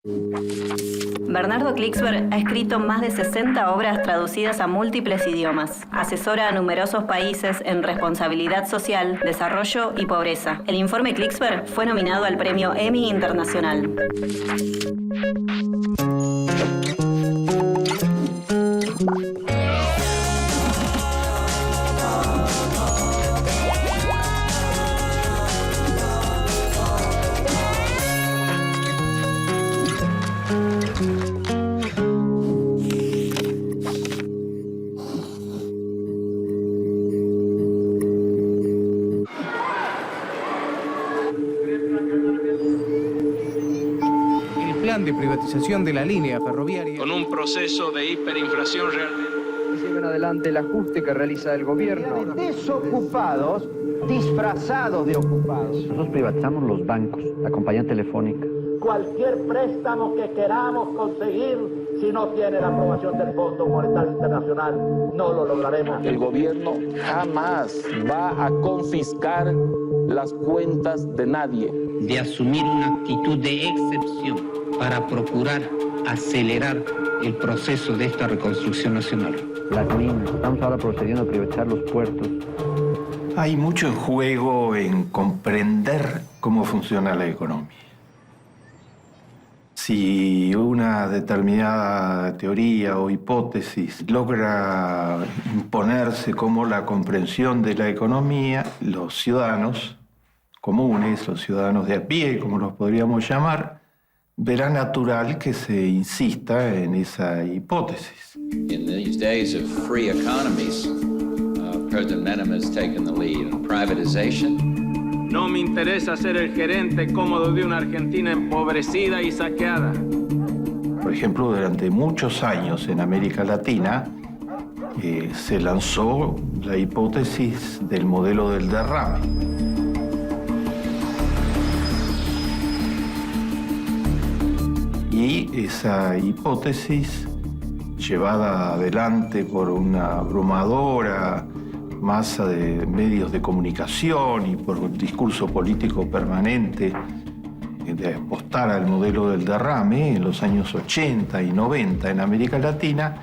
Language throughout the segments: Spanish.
Bernardo Klicksberg ha escrito más de 60 obras traducidas a múltiples idiomas. Asesora a numerosos países en responsabilidad social, desarrollo y pobreza. El informe Klicksberg fue nominado al premio Emmy Internacional. De privatización de la línea ferroviaria. Con un proceso de hiperinflación realmente. Lleven adelante el ajuste que realiza el gobierno. Desocupados, disfrazados de ocupados. Nosotros privatizamos los bancos, la compañía telefónica. Cualquier préstamo que queramos conseguir, si no tiene la aprobación del Fondo Monetario Internacional, no lo lograremos. El gobierno jamás va a confiscar las cuentas de nadie. De asumir una actitud de excepción para procurar acelerar el proceso de esta reconstrucción nacional. Las minas, estamos ahora procediendo a privatizar los puertos. Hay mucho en juego en comprender cómo funciona la economía. Si una determinada teoría o hipótesis logra imponerse como la comprensión de la economía, los ciudadanos comunes, los ciudadanos de a pie, como los podríamos llamar, verá natural que se insista en esa hipótesis. In these days of free economies, President Menem has taken the lead in privatization. No me interesa ser el gerente cómodo de una Argentina empobrecida y saqueada. Por ejemplo, durante muchos años en América Latina se lanzó la hipótesis del modelo del derrame. Y esa hipótesis, llevada adelante por una abrumadora masa de medios de comunicación y por un discurso político permanente de apostar al modelo del derrame en los años 80 y 90 en América Latina,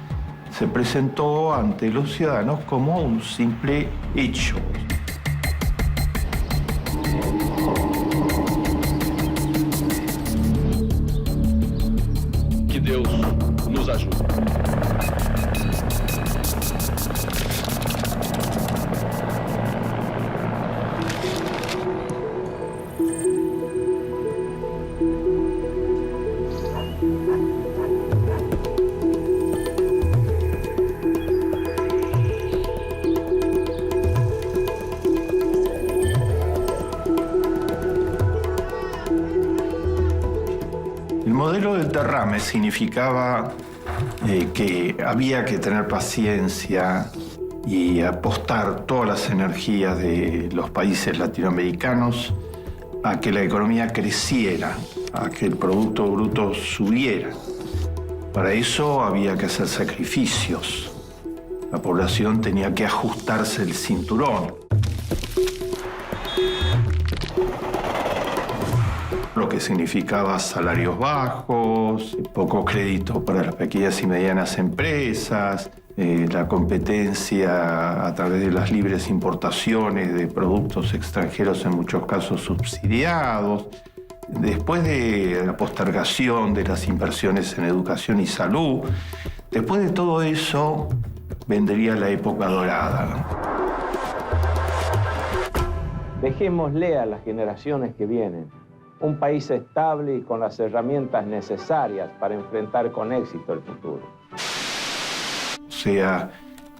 se presentó ante los ciudadanos como un simple hecho. Que Deus nos ajude. El modelo del derrame significaba que había que tener paciencia y apostar todas las energías de los países latinoamericanos a que la economía creciera, a que el Producto Bruto subiera. Para eso había que hacer sacrificios. La población tenía que ajustarse el cinturón. Lo que significaba salarios bajos, poco crédito para las pequeñas y medianas empresas, la competencia a través de las libres importaciones de productos extranjeros, en muchos casos subsidiados. Después de la postergación de las inversiones en educación y salud, después de todo eso vendría la época dorada. Dejémosle a las generaciones que vienen un país estable y con las herramientas necesarias para enfrentar con éxito el futuro. O sea,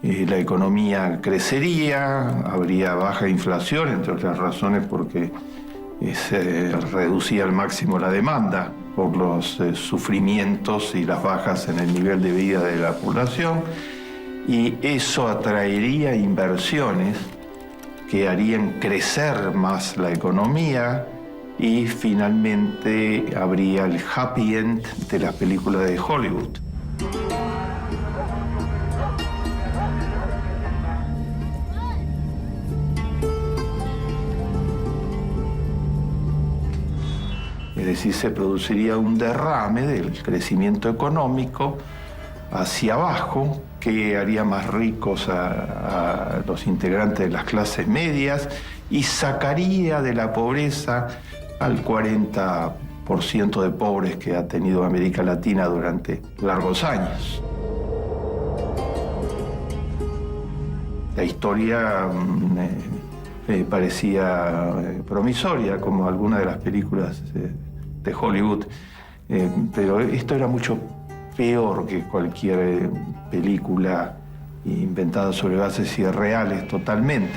la economía crecería, habría baja inflación, entre otras razones porque se reducía al máximo la demanda por los sufrimientos y las bajas en el nivel de vida de la población, y eso atraería inversiones que harían crecer más la economía. Y finalmente habría el happy end de las películas de Hollywood. Es decir, se produciría un derrame del crecimiento económico hacia abajo, que haría más ricos a los integrantes de las clases medias y sacaría de la pobreza al 40% de pobres que ha tenido América Latina durante largos años. La historia parecía promisoria, como algunas de las películas de Hollywood, pero esto era mucho peor que cualquier película inventada sobre bases irreales totalmente.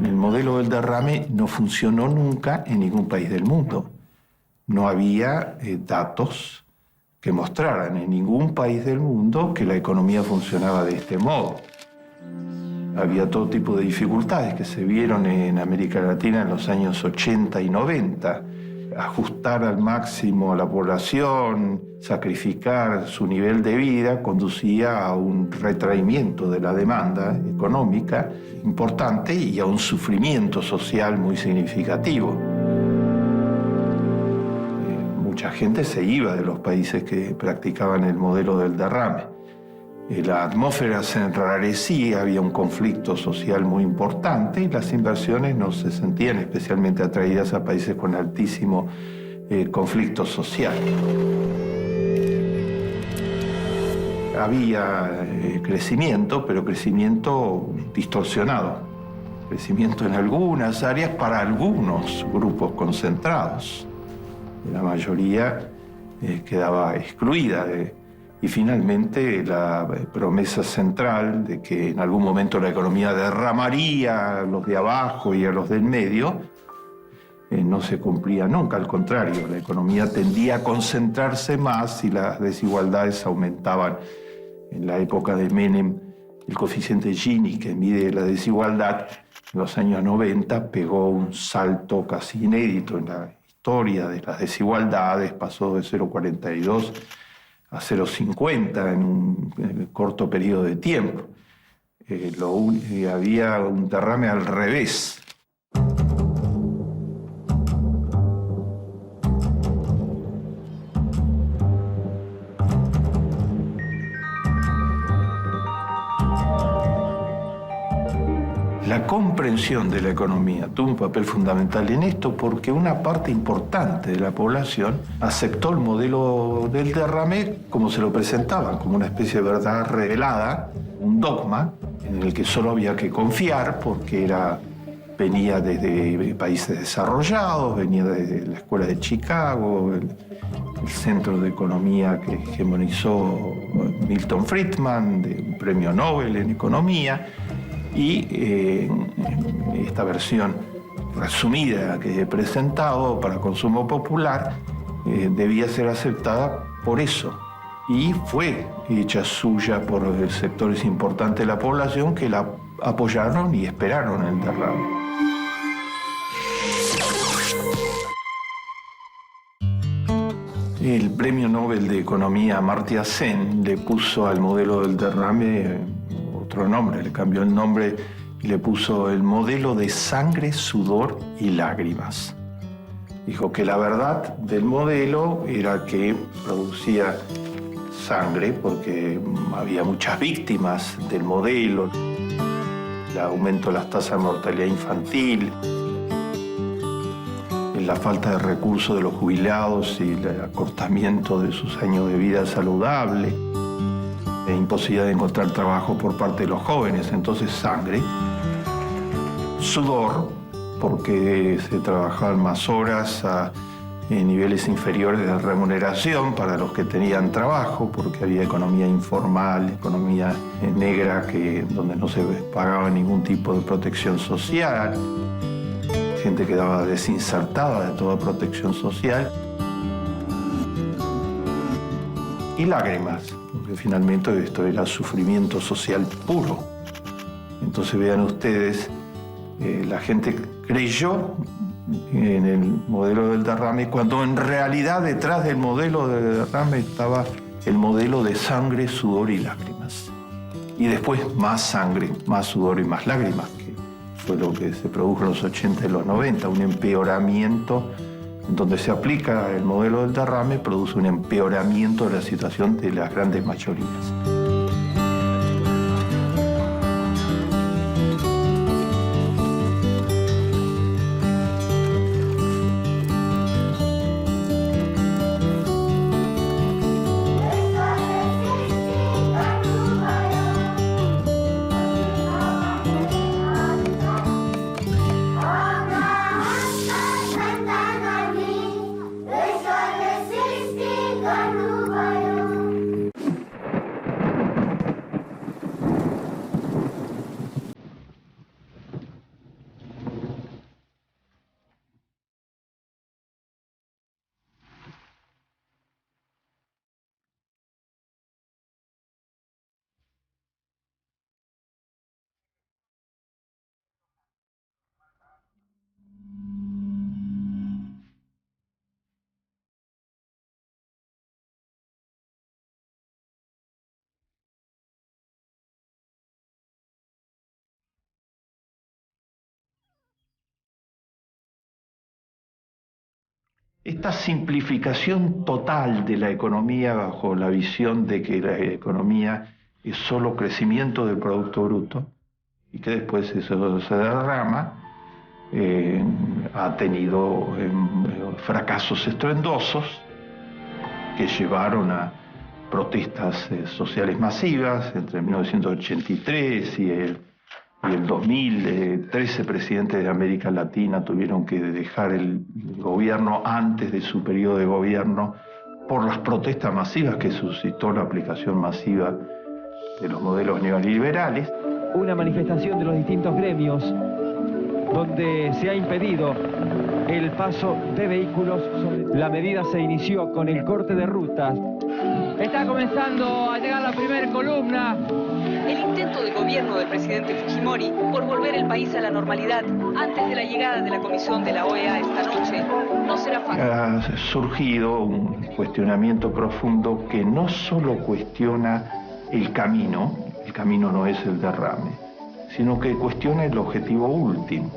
El modelo del derrame no funcionó nunca en ningún país del mundo. No había datos que mostraran en ningún país del mundo que la economía funcionaba de este modo. Había todo tipo de dificultades que se vieron en América Latina en los años 80 y 90. Ajustar al máximo a la población, sacrificar su nivel de vida, conducía a un retraimiento de la demanda económica importante y a un sufrimiento social muy significativo. Mucha gente se iba de los países que practicaban el modelo del derrame. La atmósfera se enrarecía, había un conflicto social muy importante y las inversiones no se sentían especialmente atraídas a países con altísimo conflicto social. Había crecimiento, pero crecimiento distorsionado. Crecimiento en algunas áreas para algunos grupos concentrados. La mayoría quedaba excluida y finalmente la promesa central de que en algún momento la economía derramaría a los de abajo y a los del medio no se cumplía nunca. Al contrario, la economía tendía a concentrarse más y las desigualdades aumentaban. En la época de Menem, el coeficiente Gini, que mide la desigualdad, en los años 90 pegó un salto casi inédito en la historia de las desigualdades, pasó de 0,42 a 0,50 en un corto periodo de tiempo. Había un derrame al revés. La comprensión de la economía tuvo un papel fundamental en esto porque una parte importante de la población aceptó el modelo del derrame como se lo presentaban, como una especie de verdad revelada, un dogma en el que solo había que confiar porque venía desde países desarrollados, venía desde la Escuela de Chicago, el centro de economía que hegemonizó Milton Friedman, de un premio Nobel en economía. Y esta versión resumida que he presentado para consumo popular debía ser aceptada por eso. Y fue hecha suya por sectores importantes de la población que la apoyaron y esperaron el derrame. El premio Nobel de Economía Amartya Sen le puso al modelo del derrame otro nombre, le cambió el nombre y le puso el modelo de sangre, sudor y lágrimas. Dijo que la verdad del modelo era que producía sangre porque había muchas víctimas del modelo, el aumento de las tasas de mortalidad infantil, la falta de recursos de los jubilados y el acortamiento de sus años de vida saludable, la imposibilidad de encontrar trabajo por parte de los jóvenes, entonces sangre, sudor, porque se trabajaban más horas en niveles inferiores de remuneración para los que tenían trabajo, porque había economía informal, economía negra, donde no se pagaba ningún tipo de protección social. Gente quedaba desinsertada de toda protección social. Y lágrimas, porque finalmente esto era sufrimiento social puro. Entonces vean ustedes, la gente creyó en el modelo del derrame cuando en realidad detrás del modelo del derrame estaba el modelo de sangre, sudor y lágrimas. Y después más sangre, más sudor y más lágrimas, que fue lo que se produjo en los 80 y los 90, un empeoramiento. Donde se aplica el modelo del derrame, produce un empeoramiento de la situación de las grandes mayorías. Esta simplificación total de la economía bajo la visión de que la economía es solo crecimiento del Producto Bruto y que después eso se derrama, ha tenido fracasos estruendosos que llevaron a protestas sociales masivas entre 1983 y el 2000, 13 presidentes de América Latina tuvieron que dejar el gobierno antes de su periodo de gobierno por las protestas masivas que suscitó la aplicación masiva de los modelos neoliberales. Una manifestación de los distintos gremios donde se ha impedido el paso de vehículos. La medida se inició con el corte de rutas. Está comenzando a llegar la primera columna. El intento de gobierno del presidente Fujimori por volver el país a la normalidad antes de la llegada de la comisión de la OEA esta noche no será fácil. Ha surgido un cuestionamiento profundo que no solo cuestiona el camino no es el derrame, sino que cuestiona el objetivo último.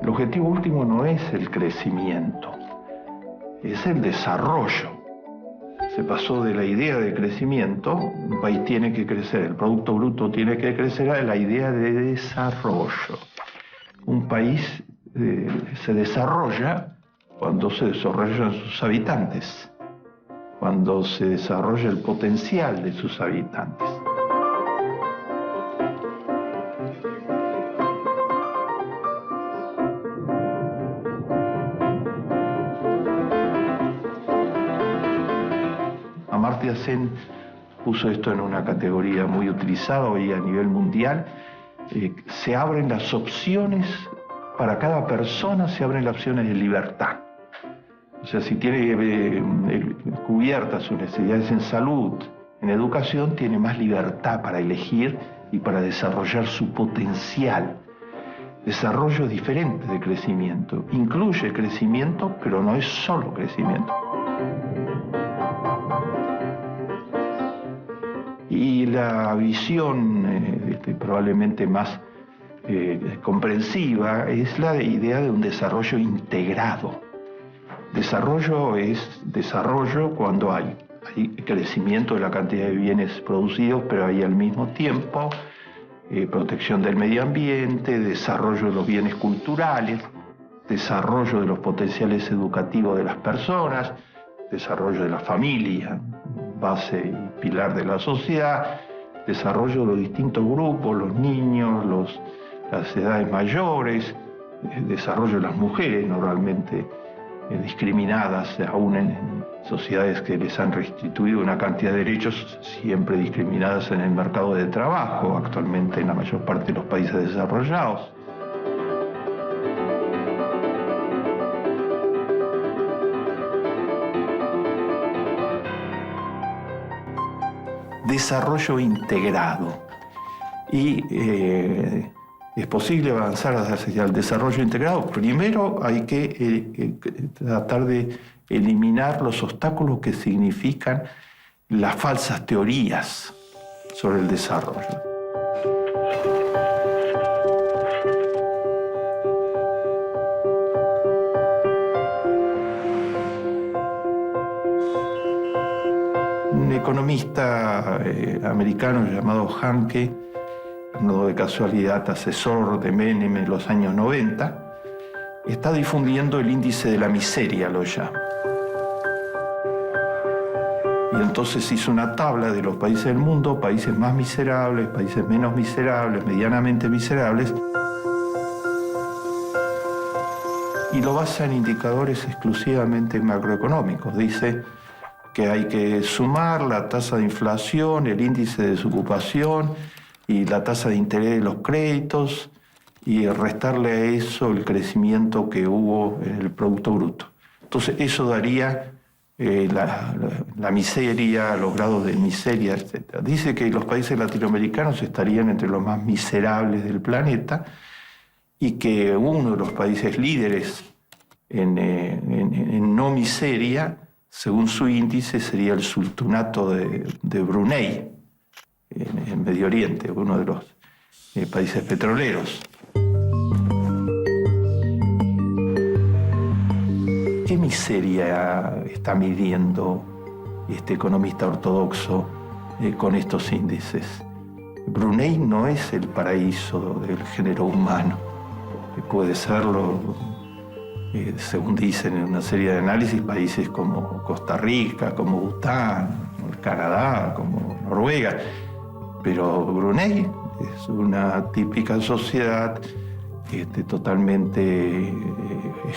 El objetivo último no es el crecimiento, es el desarrollo. Se pasó de la idea de crecimiento, un país tiene que crecer, el Producto Bruto tiene que crecer, a la idea de desarrollo. Un país se desarrolla cuando se desarrollan sus habitantes, cuando se desarrolla el potencial de sus habitantes. Amartya Sen puso esto en una categoría muy utilizada hoy a nivel mundial. Se abren las opciones, para cada persona se abren las opciones de libertad. O sea, si tiene cubiertas sus necesidades en salud, en educación, tiene más libertad para elegir y para desarrollar su potencial. Desarrollo es diferente de crecimiento. Incluye crecimiento, pero no es solo crecimiento. Y la visión probablemente más comprensiva es la idea de un desarrollo integrado. Desarrollo es desarrollo cuando hay crecimiento de la cantidad de bienes producidos, pero hay al mismo tiempo protección del medio ambiente, desarrollo de los bienes culturales, desarrollo de los potenciales educativos de las personas, desarrollo de la familia, base y pilar de la sociedad, desarrollo de los distintos grupos, los niños, las edades mayores, desarrollo de las mujeres normalmente discriminadas, aún en sociedades que les han restituido una cantidad de derechos, siempre discriminadas en el mercado de trabajo, actualmente en la mayor parte de los países desarrollados. Desarrollo integrado. Y es posible avanzar hacia el desarrollo integrado. Primero hay que tratar de eliminar los obstáculos que significan las falsas teorías sobre el desarrollo. Un economista americano llamado Hanke, no de casualidad asesor de Menem en los años 90, está difundiendo el índice de la miseria, lo llama. Y entonces hizo una tabla de los países del mundo, países más miserables, países menos miserables, medianamente miserables, y lo basa en indicadores exclusivamente macroeconómicos. Dice que hay que sumar la tasa de inflación, el índice de desocupación y la tasa de interés de los créditos y restarle a eso el crecimiento que hubo en el Producto Bruto. Entonces eso daría la miseria, los grados de miseria, etc. Dice que los países latinoamericanos estarían entre los más miserables del planeta y que uno de los países líderes en no miseria, según su índice, sería el sultanato de Brunei, en Medio Oriente, uno de los países petroleros. ¿Qué miseria está midiendo este economista ortodoxo con estos índices? Brunei no es el paraíso del género humano. Puede serlo, según dicen en una serie de análisis, países como Costa Rica, como Bután, como Canadá, como Noruega. Pero Brunei es una típica sociedad totalmente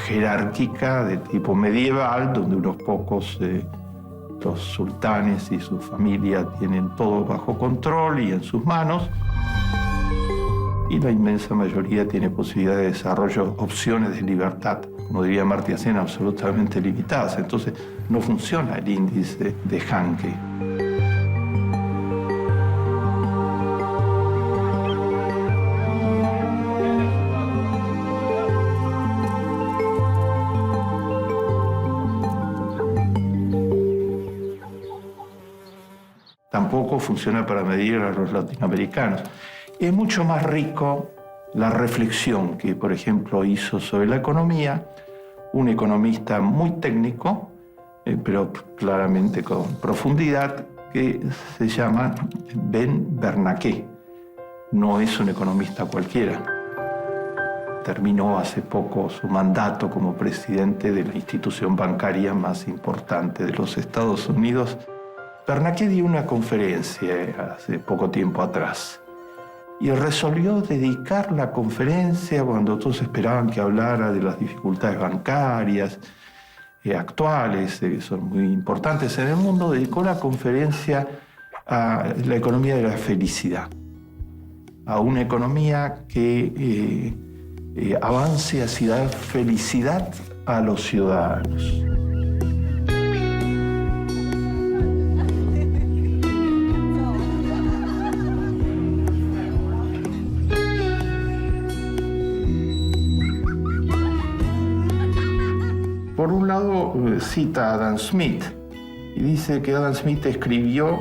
jerárquica, de tipo medieval, donde unos pocos, los sultanes y su familia, tienen todo bajo control y en sus manos, y la inmensa mayoría tiene posibilidades de desarrollo, opciones de libertad, como diría Amartya Sen, absolutamente limitadas. Entonces no funciona el índice de Hanke. Tampoco funciona para medir a los latinoamericanos. Es mucho más rico la reflexión que, por ejemplo, hizo sobre la economía un economista muy técnico, pero claramente con profundidad, que se llama Ben Bernanke. No es un economista cualquiera. Terminó hace poco su mandato como presidente de la institución bancaria más importante de los Estados Unidos. Bernanke dio una conferencia hace poco tiempo atrás y resolvió dedicar la conferencia, cuando todos esperaban que hablara de las dificultades bancarias actuales, que son muy importantes en el mundo, dedicó la conferencia a la economía de la felicidad, a una economía que avance hacia dar felicidad a los ciudadanos. Por un lado, cita a Adam Smith y dice que Adam Smith escribió: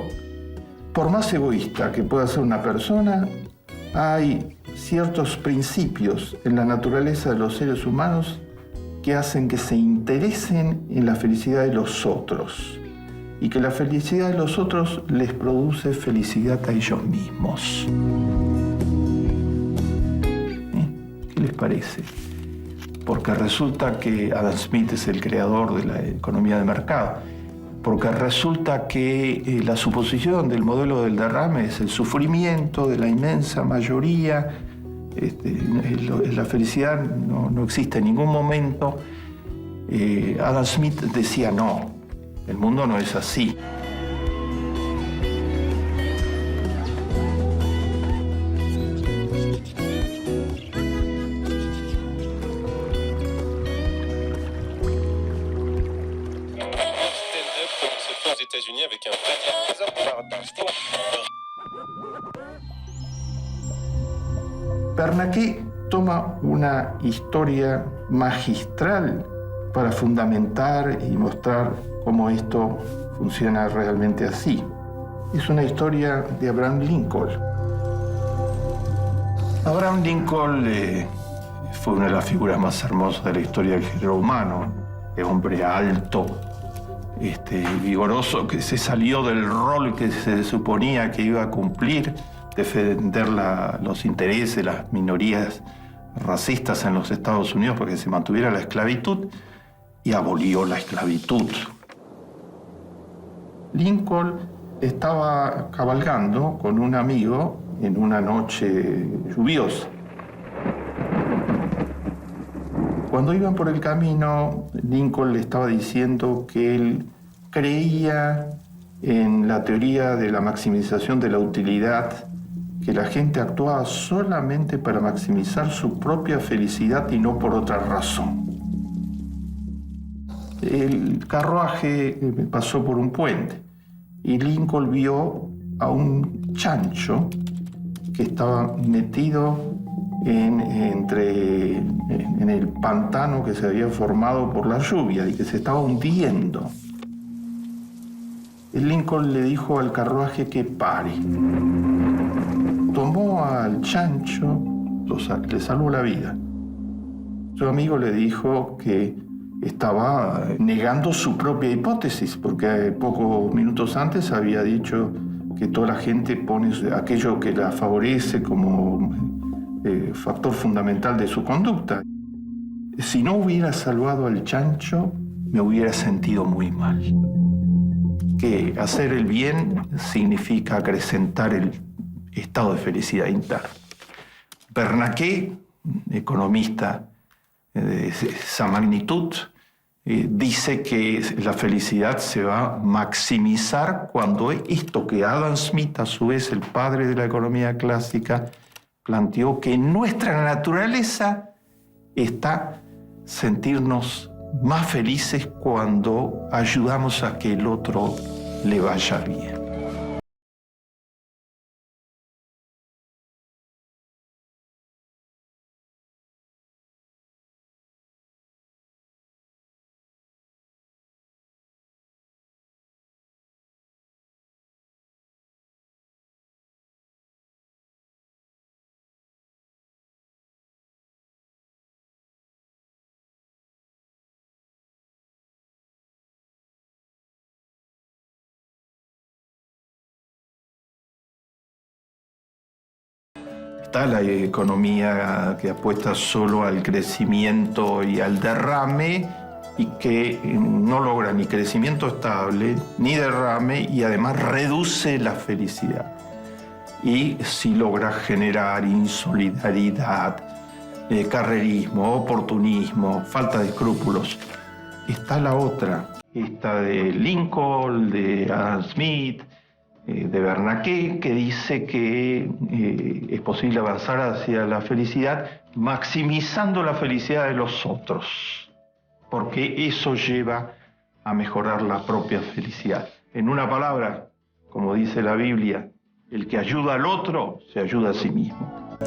por más egoísta que pueda ser una persona, hay ciertos principios en la naturaleza de los seres humanos que hacen que se interesen en la felicidad de los otros y que la felicidad de los otros les produce felicidad a ellos mismos. ¿Qué les parece? Porque resulta que Adam Smith es el creador de la economía de mercado, porque resulta que la suposición del modelo del derrame es el sufrimiento de la inmensa mayoría, la felicidad no existe en ningún momento. Adam Smith decía no, el mundo no es así. Bernanke toma una historia magistral para fundamentar y mostrar cómo esto funciona realmente así. Es una historia de Abraham Lincoln. Abraham Lincoln fue una de las figuras más hermosas de la historia del género humano. Un hombre alto, vigoroso, que se salió del rol que se suponía que iba a cumplir, defender los intereses de las minorías racistas en los Estados Unidos para que se mantuviera la esclavitud, y abolió la esclavitud. Lincoln estaba cabalgando con un amigo en una noche lluviosa. Cuando iban por el camino, Lincoln le estaba diciendo que él creía en la teoría de la maximización de la utilidad, que la gente actuaba solamente para maximizar su propia felicidad y no por otra razón. El carruaje pasó por un puente y Lincoln vio a un chancho que estaba metido en el pantano que se había formado por la lluvia y que se estaba hundiendo. Lincoln le dijo al carruaje que pare. Tomó al chancho, le salvó la vida. Su amigo le dijo que estaba negando su propia hipótesis, porque pocos minutos antes había dicho que toda la gente pone aquello que la favorece como factor fundamental de su conducta. Si no hubiera salvado al chancho, me hubiera sentido muy mal. Que hacer el bien significa acrecentar el estado de felicidad interna. Bernanke, economista de esa magnitud, dice que la felicidad se va a maximizar cuando esto que Adam Smith, a su vez el padre de la economía clásica, planteó que en nuestra naturaleza está sentirnos más felices cuando ayudamos a que el otro le vaya bien. Está la economía que apuesta solo al crecimiento y al derrame y que no logra ni crecimiento estable ni derrame y además reduce la felicidad. Y sí logra generar insolidaridad, carrerismo, oportunismo, falta de escrúpulos. Está la otra, esta de Lincoln, de Adam Smith, de Bernanke, que dice que es posible avanzar hacia la felicidad maximizando la felicidad de los otros, porque eso lleva a mejorar la propia felicidad. En una palabra, como dice la Biblia, el que ayuda al otro se ayuda a sí mismo.